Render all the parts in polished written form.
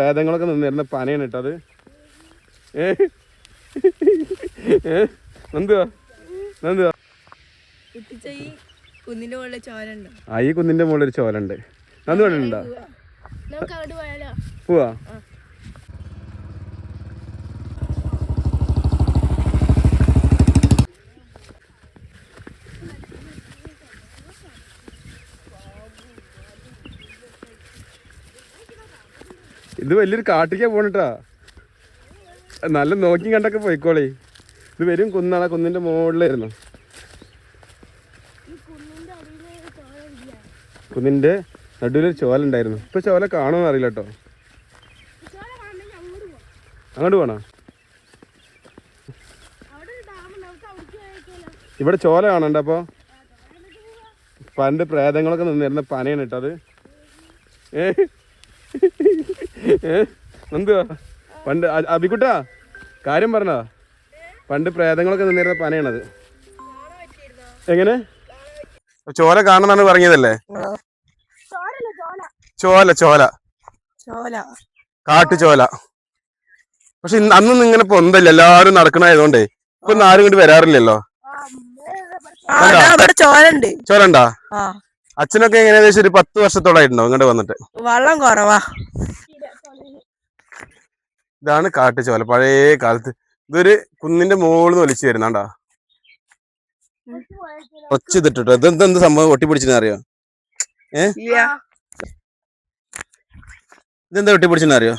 പ്രേതങ്ങളൊക്കെ നിന്നിരുന്ന പനയാണ് കേട്ടോ അത്. എന്തുവാ എന്തുവാ ഈ കുന്നിന്റെ മുകളിൽ ഒരു ചോലുണ്ട്. നന്ദി വേണ്ടോ? പോവാ. ഇത് വലിയൊരു കാട്ടിക്കാ പോണിട്ടാ. നല്ല നോക്കി കണ്ടൊക്കെ പോയിക്കോളേ. ഇത് വരും കുന്നാണ്. കുന്നിന്റെ മുകളിലായിരുന്നു. കുന്നിന്റെ നടുവിലൊരു ചോല ഉണ്ടായിരുന്നു. ഇപ്പൊ ചോല കാണുമെന്ന് അറിയില്ല കേട്ടോ. അങ്ങോട്ട് പോണോ? ഇവിടെ ചോല കാണണ്ട. അപ്പൊ പണ്ട് പ്രേതങ്ങളൊക്കെ നിന്നിരുന്ന പനയാണ് കേട്ടോ അത്. എന്തുവാ പണ്ട് അബിക്കുട്ടാ കാര്യം പറഞ്ഞാ? പണ്ട് പ്രേതങ്ങളൊക്കെ നിന്നിരുന്ന പനയാണത്. എങ്ങനെ ചോല കാണുന്നാണ് പറഞ്ഞതല്ലേ? ചോല ചോല കാട്ടുചോല. പക്ഷെ അന്നൊന്നും ഇങ്ങനെ പൊന്തല്ല. എല്ലാരും നടക്കണായതുകൊണ്ടേ ഇപ്പൊ ആരും ഇങ്ങോട്ട് വരാറില്ലല്ലോ. ചോലണ്ടാ? അച്ഛനൊക്കെ ഏകദേശം ഒരു 10 വർഷത്തോളായിട്ടുണ്ടോ ഇങ്ങോട്ട് വന്നിട്ട്? വെള്ളം കുറവാ. ഇതാണ് കാട്ടുചോല. പഴയ കാലത്ത് ഇതൊരു കുന്നിന്റെ മുകളിൽ നിന്ന് ഒലിച്ചു വരുന്നാണ്ടാ. ഒച്ചിട്ടിട്ടോ. ഇതെന്ത് സംഭവം ഒട്ടിപ്പിടിച്ചെന്ന് അറിയോ? ഇതെന്താ ഒട്ടിപ്പിടിച്ചെന്ന് അറിയോ?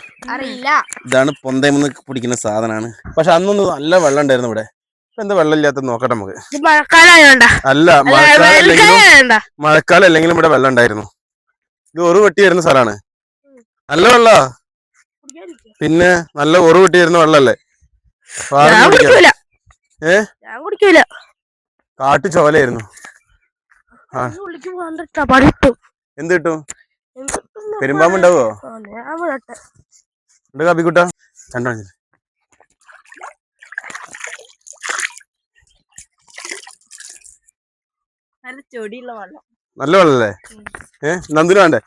ഇതാണ് പൊന്തേമെന്ന് പിടിക്കുന്ന സാധനമാണ്. പക്ഷെ അന്നൊന്നും നല്ല വെള്ളം ഉണ്ടായിരുന്നു ഇവിടെ. ഇപ്പൊ എന്താ വെള്ളം ഇല്ലാത്ത നോക്കട്ടെ നമുക്ക്. അല്ല, മഴക്കാലം അല്ലെങ്കിലും ഇവിടെ വെള്ളം ഉണ്ടായിരുന്നു. ഇത് ഒറു വെട്ടി വരുന്ന സ്ഥലമാണ്. നല്ല വെള്ളാ. പിന്നെ നല്ല ഒറു വെട്ടി വരുന്ന വെള്ളല്ലേ? കാട്ടു ചോലയായിരുന്നു. എന്ത് കിട്ടും? പെരുമ്പാമ്പുണ്ടാവോ? കാപ്പിക്കുട്ടാ രണ്ടോ? നല്ല വെള്ളല്ലേ? നന്ദിന് വേണ്ടേ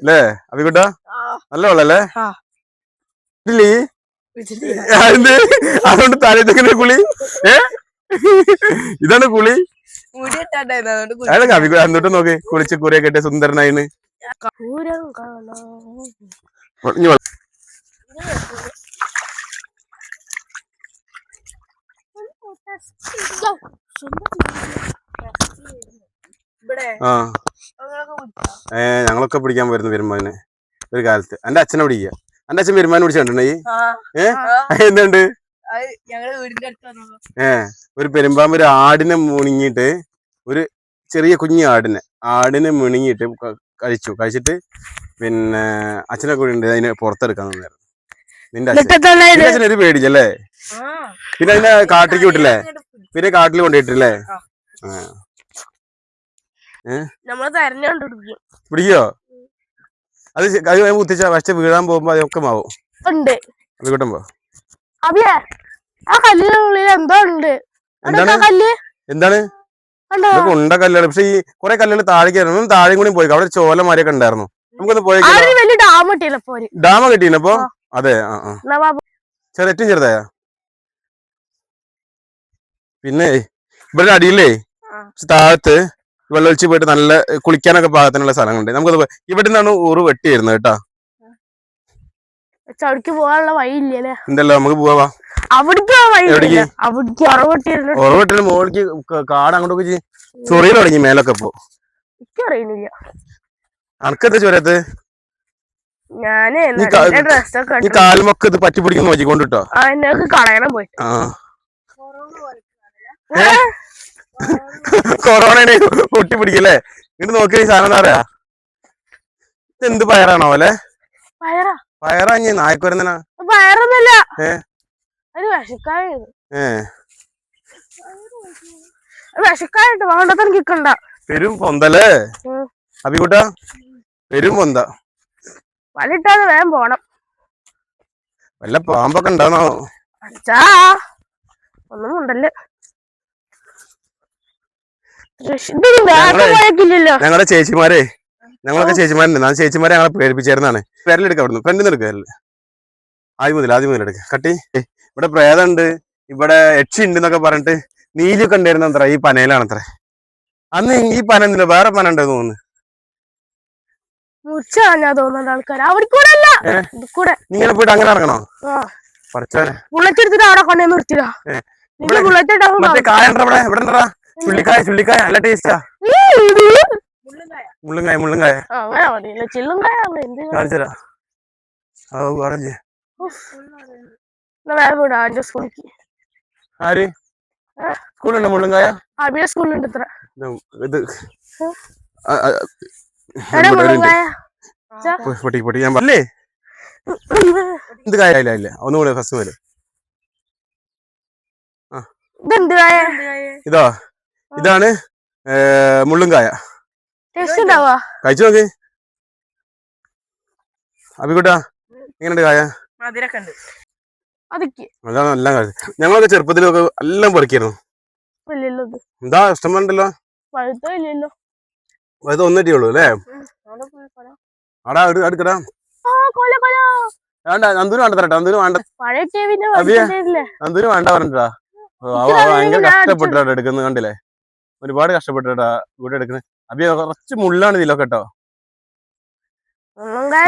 അല്ലേ അബിക്കുട്ടാ? നല്ല വെള്ളല്ലേ? അതുകൊണ്ട് തലേത്തെങ്ങനെ കുളി? ഇതാണ് കുളി? എന്നിട്ട് നോക്ക് കുളിച്ച് കുറിയൊക്കെ ഇട്ട് സുന്ദരനായിന്. ഞങ്ങളൊക്കെ പിടിക്കാൻ പോയിരുന്നു പെരുമ്പാവിനെ ഒരു കാലത്ത്. എന്റെ അച്ഛനെ പിടിക്കുക. എന്റെ അച്ഛൻ പെരുമ്പാവിനെ പിടിച്ചിട്ടുണ്ടെങ്കിൽ എന്തുണ്ട്? ഒരു പെരുമ്പാമ്പ് ഒരു ആടിനെ മുണിങ്ങിട്ട്, ഒരു ചെറിയ കുഞ്ഞു ആടിനെ മുണിങ്ങിട്ട് കഴിച്ചിട്ട് പിന്നെ അച്ഛനെ കൂടി ഉണ്ട് അതിനെ പുറത്തെടുക്കാൻ തന്നായിരുന്നു. നിന്റെ അച്ഛനൊരു പേടിച്ചല്ലേ? പിന്നെ അതിനെ കാട്ടിലേക്ക് വിട്ടില്ലേ? പിന്നെ കാട്ടിൽ കൊണ്ടുപോയിട്ടില്ലേ? പിടിക്കോ? അത് കുത്തിച്ച പക്ഷെ വീഴാൻ പോകുമ്പോ അതൊക്കെ മാവും. അഭികൂട്ടുമ്പോ എന്താണ് ഉണ്ട കല്ലുകൾ. പക്ഷെ ഈ കുറെ കല്ലുകൾ താഴേക്കായിരുന്നു. താഴെയും കൂടി പോയി. അവിടെ ചോലമാരിയൊക്കെ ഉണ്ടായിരുന്നു. നമുക്കൊന്ന് പോയി. ഡാമ കിട്ടീനപ്പോ? അതെ. ഏറ്റവും ചെറുതായ. പിന്നെ ഇവിടെ അടിയില്ലേ താഴത്ത് വെള്ളൊഴിച്ച് പോയിട്ട് നല്ല കുളിക്കാനൊക്കെ പാകത്തിനുള്ള സ്ഥലങ്ങളുണ്ട്. നമുക്കത് ഇവിടെ നിന്നാണ് ഊറ് വെട്ടി വരുന്നത് കേട്ടാ. പോകാനുള്ള വഴിയില്ലേ? എന്തല്ലോ നമുക്ക് പോവാ. ഉറവെട്ടിന് മോളിക്ക് കാട് അങ്ങോട്ടൊക്കെ ചൊറിയ തുടങ്ങി മേലൊക്കെ. ഇപ്പൊ അനക്കെന്താ ചൊരത്ത്? ഈ കാലുമൊക്കെ ഇത് പറ്റി പിടിക്കുന്ന നോക്കിക്കൊണ്ടിട്ടോ. കൊറോണ ഒട്ടി പിടിക്കല്ലേ? ഇങ്ങോട്ട് നോക്കി സാധനം എന്താ പറയാ? ഇതെന്ത് പയറാണോ അല്ലെ? പയറാ ഇനി നായക്കുരന്തനാ? പെരും പൊന്തല്ലേ അബിക്കുട്ടാ? പെരും പൊന്ത. വലിട്ടാതെ വേഗം പോണം. വല്ല പാമ്പൊക്കെ ഉണ്ടാണോ? ഒന്നും ഉണ്ടല്ലേ. ഞങ്ങളുടെ ചേച്ചിമാരെ ഞങ്ങളൊക്കെ ചേച്ചിമാരുണ്ട്. ഞാൻ ചേച്ചിമാരെ ഞങ്ങളെ പേടിപ്പിച്ചായിരുന്നാണ്. വിരലെടുക്കുക അവിടുന്ന്, ഫ്രണ്ടിൽ നിന്ന് എടുക്കുക വിരല്. ആദ്യം മുതൽ എടുക്കുക. കട്ടി ഇവിടെ പ്രേതമുണ്ട്, ഇവിടെ യക്ഷി ഉണ്ട് എന്നൊക്കെ പറഞ്ഞിട്ട് നീലിയൊക്കെ ഉണ്ടായിരുന്ന അത്ര ഈ പനയിലാണത്ര. അന്ന് ഈ പന എന്തിനാ വേറെ പന ഉണ്ടെന്ന് തോന്നുന്നു. ആൾക്കാർ ഇങ്ങനെ പോയിട്ട് അങ്ങനെ ഇറങ്ങണോ? പഠിച്ചോനെ ബുള്ളറ്റ് എടുത്തിട്ട് അവിടെ കൊണ്ടേ നിർത്തില്ല. മറ്റേ കായ ഇവിടെ ഇവിടെ ഉണ്ടാ ചുള്ളിക്കായ നല്ല ടേസ്റ്റാ. മുള്ളുങ്കായ കാണിച്ചരാ. ആര് സ്കൂളുണ്ടോ മുള്ളുങ്കായ? സ്കൂളുണ്ട് ഇത്ര ഇത് പൊട്ടി ഞാൻ പറഞ്ഞേ എന്ത് കായല്ല ഇല്ല. ഒന്നുകൂടെ ഫസ്റ്റ് മുതല് ഇതോ ഇതാണ് മുള്ളുങ്കായ. കഴിച്ചു നോക്ക് അഭികുട്ടാ, എങ്ങനെയുണ്ട് കായ? അതാണ് എല്ലാം കഴിച്ചത്. ഞങ്ങളൊക്കെ ചെറുപ്പത്തിലൊക്കെ എല്ലാം പറിക്കായിരുന്നു. എന്താ ഇഷ്ടമുണ്ടല്ലോ. അത് ഒന്നിട്ടേ ഉള്ളൂ അല്ലേ? ആടാ അടുക്കടാ. വേണ്ട നന്ദൂര് വേണ്ട തരട്ടെ. നന്ദൂര് വേണ്ട, നന്ദൂര് വേണ്ട പറഞ്ഞിട്ടാ. ഭയങ്കര കഷ്ടപ്പെട്ടാ എടുക്കുന്നത് കണ്ടില്ലേ? ഒരുപാട് കഷ്ടപ്പെട്ടാ ഇവിടെ എടുക്കുന്നത്. അഭിയ കുറച്ച് മുള്ളാണ് ഇതിലൊക്കെ കേട്ടോ.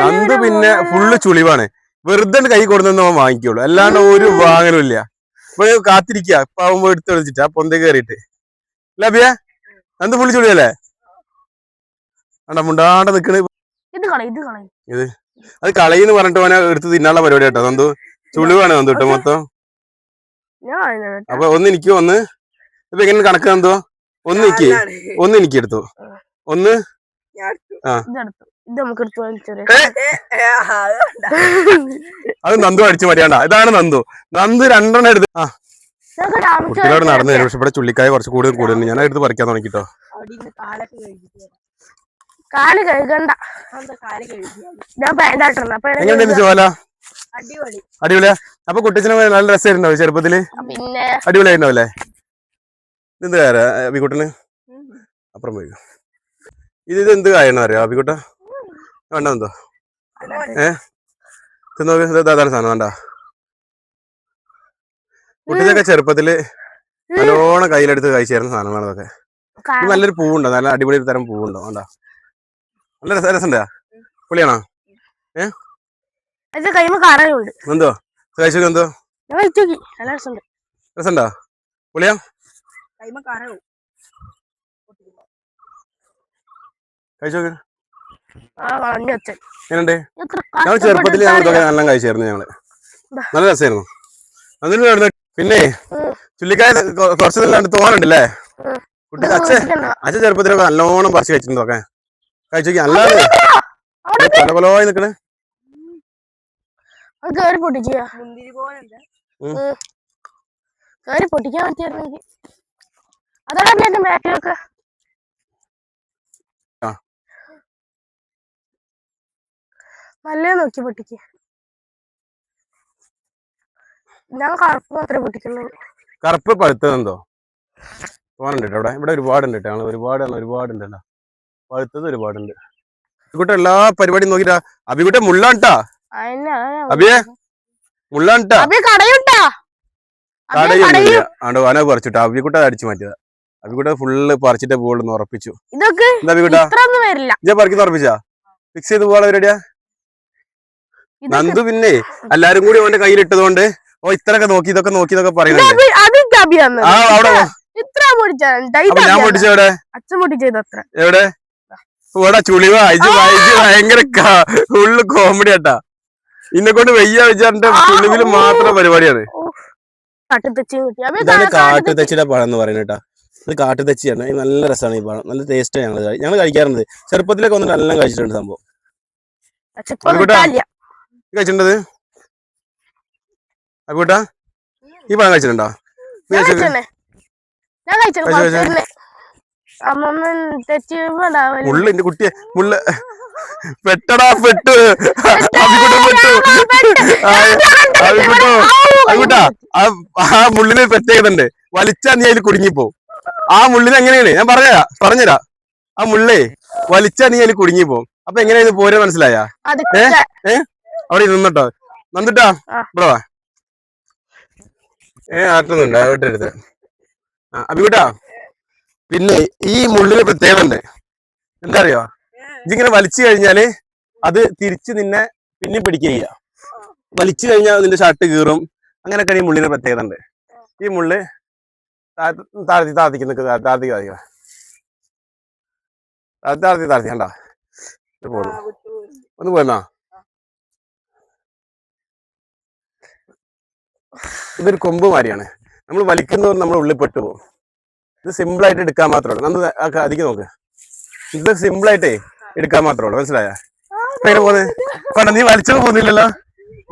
നന്ദു പിന്നെ ഫുള്ള് ചുളിവാണ്. വെറുതെ കൈ കൊടുത്തെന്ന് അവൻ വാങ്ങിക്കുള്ളൂ, അല്ലാണ്ട് ഒരു വാങ്ങലും ഇല്ല. ഇപ്പൊ കാത്തിരിക്കുക ഇപ്പൊ ആവുമ്പോ എടുത്ത് വെച്ചിട്ട് ആ പൊന്ത കയറിയിട്ട്. അല്ല അഭിയ നന്ദു ഫുള്ള് ചുളിയല്ലേ? മുണ്ടാണ്ട് നിക്കണ്. ഇത് അത് കളയിന്ന് പറഞ്ഞിട്ട് അവനെ എടുത്ത് തിന്നാനുള്ള പരിപാടി കേട്ടോ. നന്ദു ചുളിവാണ് നന്ദു കേട്ടോ മൊത്തം. അപ്പൊ ഒന്ന് എനിക്ക് ഒന്ന് ഇപ്പൊ എങ്ങനെ കണക്ക് നന്ദു? ഒന്ന് എനിക്ക് എടുത്തു, ഒന്ന് അത് നന്ദു അടിച്ചു മതിയാണ്ട. ഇതാണ് നന്ദു രണ്ടെണ്ണം എടുത്ത്. കുട്ടികളോട് നടന്നു തരും. പക്ഷെ ഇവിടെ ചുള്ളിക്കായ കുറച്ച് കൂടുതൽ ഞാൻ എടുത്ത് പറിക്കാൻ തുടങ്ങിട്ടോ. എങ്ങനെയുണ്ട് ചോല? അടിപൊളിയാ. അപ്പൊ കുട്ടിച്ചിന് നല്ല രസമായിട്ടുണ്ടാവും ചെറുപ്പത്തില്? അടിപൊളിയായിട്ടുണ്ടാവല്ലേ? ഇതെന്ത് കായ അബിക്കുട്ടന്? അപ്പുറം പോയി. ഇത് എന്ത് കായാണ് അറിയാം അബിക്കുട്ട? വേണ്ടെന്തോ തിന്നോക്ക് സാധനം വേണ്ട. കുട്ടിച്ചൊക്കെ ചെറുപ്പത്തില് നല്ലോണം കയ്യിലെടുത്ത് കഴിച്ചായിരുന്ന സാധനങ്ങളാണ് അതൊക്കെ. നല്ലൊരു പൂവുണ്ടോ? നല്ല അടിപൊളി തരം പൂവുണ്ടോ? വേണ്ട, നല്ല രസമുണ്ടാ? പുളിയാണോ? എന്തോ കഴിച്ചു? എന്തോ രസമുണ്ടോ? പുളിയാ? കഴിച്ചോക്ക്. എങ്ങനെയുണ്ട്? ഞങ്ങൾ ചെറുപ്പത്തിൽ ഞങ്ങൾ ഇതൊക്കെ നല്ല കഴിച്ചായിരുന്നു. ഞങ്ങള് നല്ല രസമായിരുന്നു. അതിന് പിന്നെ ചുള്ളിക്കായ കുറച്ച് നല്ലാണ്ട് തോന്നുന്നുണ്ടല്ലേ? കുട്ടി അച്ഛൻ ചെറുപ്പത്തിലൊക്കെ നല്ലോണം പറിച്ച് കഴിച്ചിട്ടുണ്ടോ? കഴിച്ചോക്കി. നല്ലതാണ്. പല പലവായി നിക്കണേ. നല്ല നോക്കി പൊട്ടിക്ക്. ഞാൻ കറുപ്പ് മാത്രമേ പൊട്ടിക്കുള്ളൂ. കറുപ്പ് പഴുത്തതെന്തോ തോന്നുന്നുണ്ട് ഇവിടെ. ഇവിടെ ഒരുപാടുണ്ട് കേട്ടോ. ഞങ്ങൾ ഒരുപാടുണ്ടല്ലോ. പഴുത്തത് ഒരുപാടുണ്ട്. അബിക്കുട്ട എല്ലാ പരിപാടിയും നോക്കിട്ടാ. അബിക്കുട്ട മുള്ളാണ്ടാ. അബിയെ മുള്ളാണ്ടാ. കടയൊന്നുമില്ല. വന പറിച്ചിട്ടാ. അബിക്കുട്ട അടിച്ചു മാറ്റിയതാ. അബിക്കുട്ട ഫുള്ള് പറിച്ചിട്ടേ പോകുള്ളൂ ഉറപ്പിച്ചു. എന്താ അബിക്കുട്ട ഇജ്ജ പറിക്കുന്ന ഉറപ്പിച്ചാ? ഫിക്സ് ചെയ്ത് പോകാനുള്ള പരിപാടിയാ? നന്ദു പിന്നെ എല്ലാരും കൂടി അവന്റെ കയ്യിലിട്ടതുകൊണ്ട് ഇത്രയൊക്കെ നോക്കി ഇതൊക്കെ പറയുന്നുണ്ട്. ഞാൻ പൊട്ടിച്ച എവിടെ? എവിടെ? ഇവിടെ ചുളിവാ. ഭയങ്കര ഫുള്ള് കോമഡി ആട്ടാ. ഇന്നെ കൊണ്ട് വെയ്യ വെച്ചാന്റെ ചുളിവില് മാത്രം പരിപാടിയാണ്. ഇതാണ് കാട്ടുതെച്ചിയുടെ പഴം എന്ന് പറയുന്നത് കേട്ടാ. ഇത് കാട്ടുതെച്ചിയാണ്. നല്ല രസമാണ് ഈ പഴം. നല്ല ടേസ്റ്റ് ഞങ്ങൾ കഴിക്കാറുണ്ട്. ചെറുപ്പത്തിലൊക്കെ വന്നിട്ട് എല്ലാം കഴിച്ചിട്ടുണ്ട് സംഭവം. കഴിച്ചിട്ടുണ്ടത് അബിക്കുട്ടാ? ഈ പഴം കഴിച്ചിട്ടുണ്ടോ? മുള്ളിന്റെ കുട്ടിയെ മുള്ള പെട്ടടാ പെട്ടു. അബിക്കുട്ടാ ആ മുള്ളിന് പ്രത്യേകതയുണ്ട്. വലിച്ചാ നീ അതിൽ കുടുങ്ങിപ്പോ. ആ മുള്ളിന് എങ്ങനെയാണ് ഞാൻ പറഞ്ഞുതരാ. ആ മുള്ളേ വലിച്ചാ നീ അതിൽ കുടുങ്ങി പോകും. അപ്പൊ എങ്ങനെയാ ഇത് പോരെ മനസ്സിലായ? അതൊക്കെ അവിടെ നിന്നിട്ടോ, നന്നിട്ടാ ആ. ഇവിടെ വാ. ആട്ടുന്നുണ്ട് വിട്ടെടുത്ത്. അഭികൂട്ടാ, പിന്നെ ഈ മുള്ളിന് പ്രത്യേകത ഉണ്ട്. എന്താ അറിയോ? ഇതിങ്ങനെ വലിച്ചു കഴിഞ്ഞാല് അത് തിരിച്ച് നിന്നെ പിന്നെ പിടിക്കുകയില്ല. വലിച്ചു കഴിഞ്ഞാൽ നിന്റെ ഷർട്ട് കീറും. അങ്ങനെയൊക്കെ ഈ മുള്ളിന് പ്രത്യേകത ഉണ്ട്. ഈ മുള്ള് താഴ്ത്തി നിൽക്കുക, താഴ്ത്തി കണ്ട പോന്നു. ഒന്ന് പോയെന്നാ. ഇതൊരു കൊമ്പ് മാതിരിയാണ്. നമ്മൾ വലിക്കുന്നവർ നമ്മൾ ഉള്ളിൽ പെട്ടു പോകും. ഇത് സിമ്പിളായിട്ട് എടുക്കാൻ മാത്രമേ ഉള്ളൂ. നമ്മൾ അധികം നോക്ക്. ഇത് സിമ്പിളായിട്ടേ എടുക്കാൻ മാത്രമേ ഉള്ളൂ. മനസ്സിലായ? എങ്ങനെ പോന്നെ കണ്ട, നീ വലിച്ചത് പോകുന്നില്ലല്ലോ.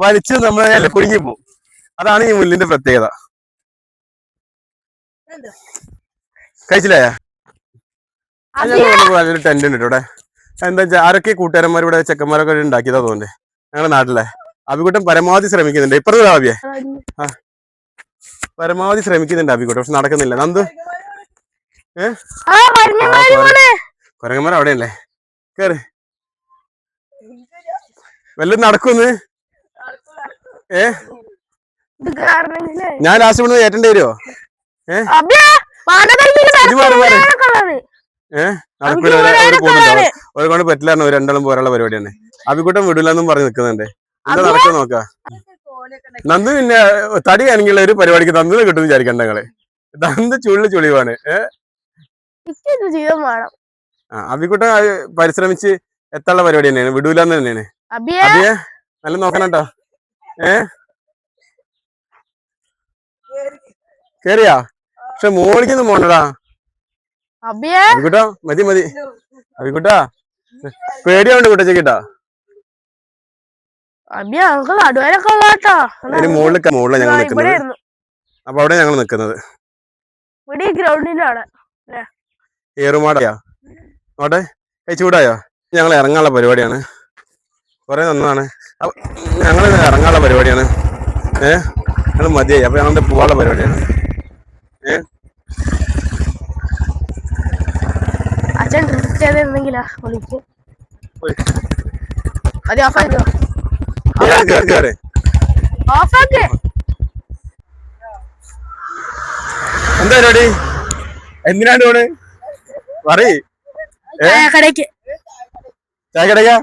വലിച്ച് നമ്മളെ കുടുങ്ങി പോകും. അതാണ് ഈ മുള്ളിന്റെ പ്രത്യേകത. കഴിച്ചില്ലേ? നല്ലൊരു ടെന്റ് ഉണ്ട് ഇവിടെ. എന്താ വെച്ചാൽ ആരൊക്കെ കൂട്ടുകാരന്മാർ ഇവിടെ ചെക്കന്മാരൊക്കെ ഉണ്ടാക്കിയതാ തോന്നുന്നുണ്ട്. ഞങ്ങളുടെ നാട്ടിലെ അഭികൂട്ടം പരമാവധി ശ്രമിക്കുന്നുണ്ട്. ഇപ്പഴത്തെ ഭാവിയെ പരമാവധി ശ്രമിക്കുന്നുണ്ട് അഭികൂട്ടം, പക്ഷെ നടക്കുന്നില്ല. നന്ദു കൊരങ്ങന്മാർ അവിടെയല്ലേ? കേറ്. വല്ലതും നടക്കുന്ന്. ഞാൻ ലാസ്റ്റ് ഇവിടെ ഏറ്റേണ്ടി വരുമോ? നടക്കൂല. ഒരു കൊണ്ട് പറ്റില്ല. രണ്ടാളും പോരാനുള്ള പരിപാടിയാണ്. അഭികൂട്ടം വിടില്ലെന്നും പറഞ്ഞ് നിൽക്കുന്നുണ്ട്. എന്താ നടക്കുക നോക്കാ. നന്ദു പിന്നെ തടിയാണെങ്കിൽ ഒരു പരിപാടിക്ക് നന്ദുനെ കിട്ടും വിചാരിക്കണ്ട നിങ്ങള്. നന്ദു ചുളിവാണ്. അഭികൂട്ടം പരിശ്രമിച്ച് എത്താനുള്ള പരിപാടി തന്നെയാണ്. വിടൂലെന്ന് തന്നെയാണ്. അഭിയെ നല്ല നോക്കണട്ടോ. കേറിയാ? പക്ഷെ മോളിക്കൊന്നും പോണ്ടടാ. അഭികൂട്ടാ മതി. അഭികൂട്ടാ പേടിയാവുണ്ട് കുട്ടച്ചേക്കിട്ടാ. മുകളിലാണ് ഞങ്ങൾ നിൽക്കുന്നത്. അപ്പൊ അവിടെ ഞങ്ങൾ നിൽക്കുന്നത് ഏറുമാടയാ. അവിടെ ചൂടായോ? ഞങ്ങൾ ഇറങ്ങാനുള്ള പരിപാടിയാണ്. കുറെ നന്നാണ്. ഞങ്ങൾ ഇറങ്ങാനുള്ള പരിപാടിയാണ്. ഞങ്ങൾ മതിയായി. അപ്പൊ ഞങ്ങളുടെ പോവാനുള്ള പരിപാടിയാണ്. അച്ഛൻ ചെയ്തെന്തെങ്കിലാ എന്താ പരിപാടി? എന്തിനാണ്ട് പോണ്? പറയ്. കടയ്ക്ക് ചായ കടയ്ക്കാ?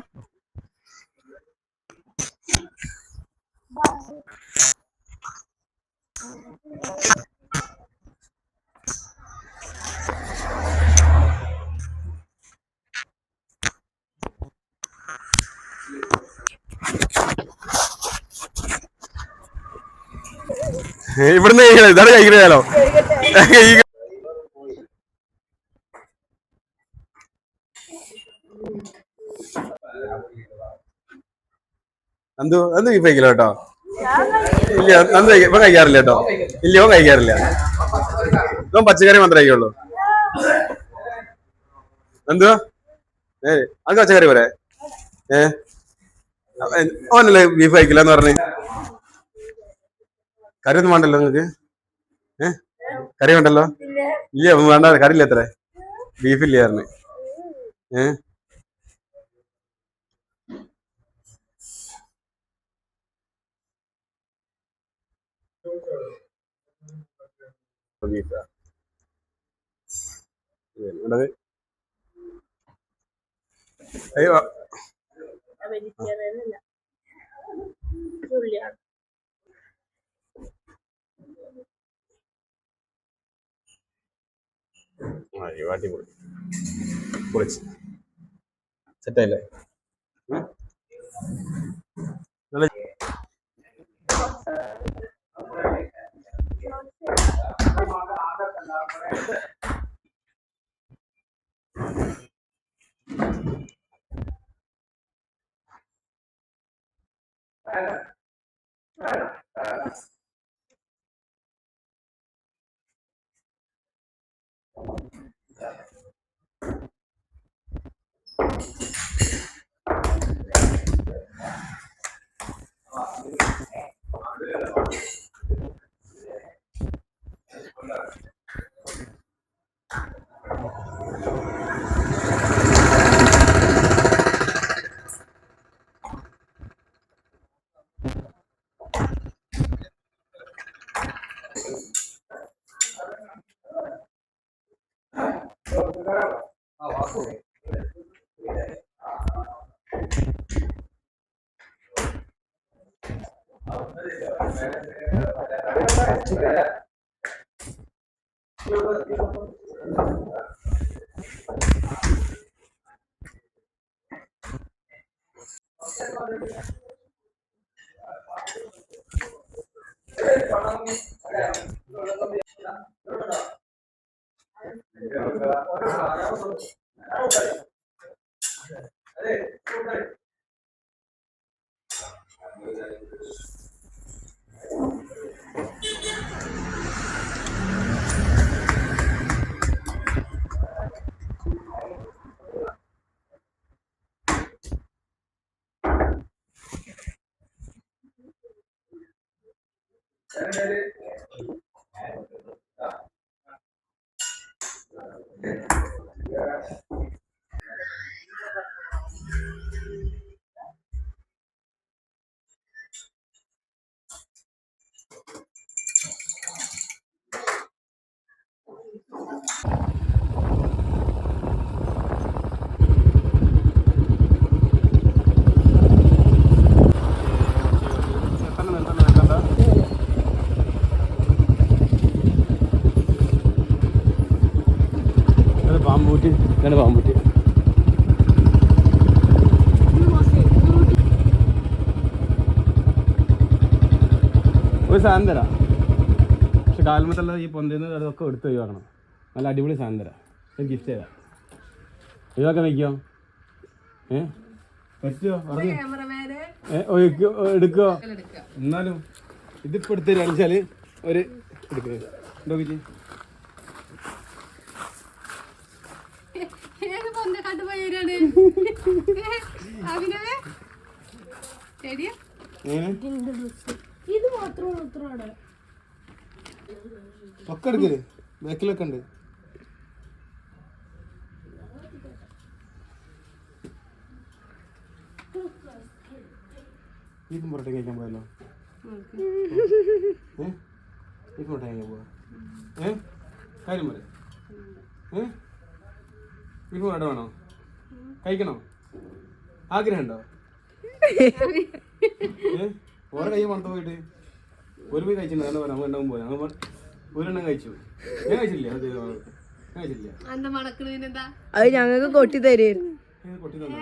ഇവിടുന്ന് ഇതാണ് കഴിക്കണോ? എന്ത് ബീഫ് കഴിക്കില്ല കേട്ടോ. ഇല്ല നന്ദു ഇവൻ കഴിക്കാറില്ല കേട്ടോ. ഇല്ല ഇവൻ കഴിക്കാറില്ല. ഇവൻ പച്ചക്കറി മാത്രമേ കഴിക്കുള്ളൂ. എന്തുവാ അത് പച്ചക്കറി പോരെ? ഓനല്ലേ ബീഫ് കഴിക്കില്ല എന്ന് പറഞ്ഞ്. കറി ഒന്നും വേണ്ടല്ലോ നിങ്ങക്ക്? കറി വേണ്ടല്ലോ? ഇല്ല വേണ്ട. കറി ഇല്ല. എത്ര ബീഫില്ലേ പറഞ്ഞ്? ബീഫാ അയ്യോ. അടിപൊളി പൊളിച്ച് സെറ്റായില്ലേ? പാമ്പൂട്ടി ഇതാണ് പാമ്പൂട്ടി. ഒരു സാധനം തരാം, പക്ഷെ കാൽമത്തുള്ള ഈ പൊന്തേന്ന് അതൊക്കെ എടുത്ത് ഒഴിവാക്കണം. നല്ല അടിപൊളി സാധനം തരാം, ഒരു ഗിഫ്റ്റ് തരാം. ഒഴിവാക്കാൻ വയ്ക്കോ? പറ്റുമോ? എടുക്കോ? എന്നാലും ഇതിപ്പോൾ എടുത്ത് തരാന്ന് വെച്ചാൽ ഒരു എടുക്കുക ഉണ്ടോ വിജി? ഒക്കെ എടുക്കല് ബാക്കിലൊക്കെ ഉണ്ട്. ബീഫും പൊറോട്ട കഴിക്കാൻ പോയല്ലോ. ബീഫ് പൊറോട്ട കഴിക്കാൻ പോവാ. കാര്യം പറ. ബീഫ് പൊറോട്ട വേണോ? കഴിക്കണോ? ആഗ്രഹം ഉണ്ടോ? ഓരോ കൈ മണത്ത് പോയിട്ട് ഒരു പോയി കഴിച്ചിട്ടുണ്ട്. അങ്ങനെ പറയാം ഉണ്ടാവും പോയി അങ്ങനെ ഒരെണ്ണം കഴിച്ചു. ഞാൻ കഴിച്ചില്ല. അത് ഞാൻ കഴിച്ചില്ല. അത് ഞങ്ങൾക്ക് കൊട്ടി തരുമായിരുന്നു. കൊട്ടി തന്നെ.